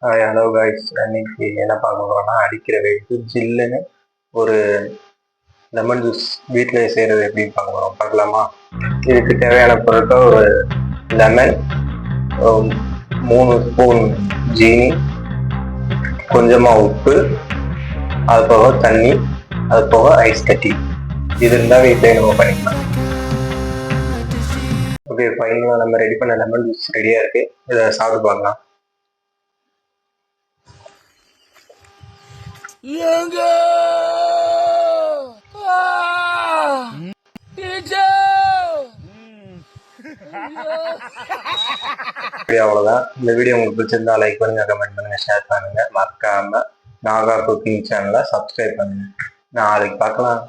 Hello guys, இன்னைக்கு என்ன பார்க்க போறோம்னா அடிக்கிற வெயிட்டு ஜில்லுன்னு ஒரு லெமன் ஜூஸ் வீட்டில் செய்கிறது எப்படின்னு பார்க்க போகிறோம். பார்க்கலாமா? இதுக்கு தேவையான பொருட்கள் ஒரு லெமன், 3 ஸ்பூன் ஜீனி, கொஞ்சமாக உப்பு, அது போக தண்ணி, அது போக ஐஸ் கட்டி. இது இருந்தால் வீட்டிலே நம்ம பண்ணிக்கலாம். ஓகே, ஃபைனலாக நம்ம ரெடி பண்ண லெமன் ஜூஸ் ரெடியாக இருக்குது. இதை சாப்பிட்டு பார்க்கலாம். அவ்வளவுதான். இந்த வீடியோ உங்களுக்கு பிடிச்சிருந்தா லைக் பண்ணுங்க, கமெண்ட் பண்ணுங்க, ஷேர் பண்ணுங்க. மறக்காம நாகா குக்கிங் சேனலை சப்ஸ்கிரைப் பண்ணுங்க. நாளைக்கு பார்க்கலாம்.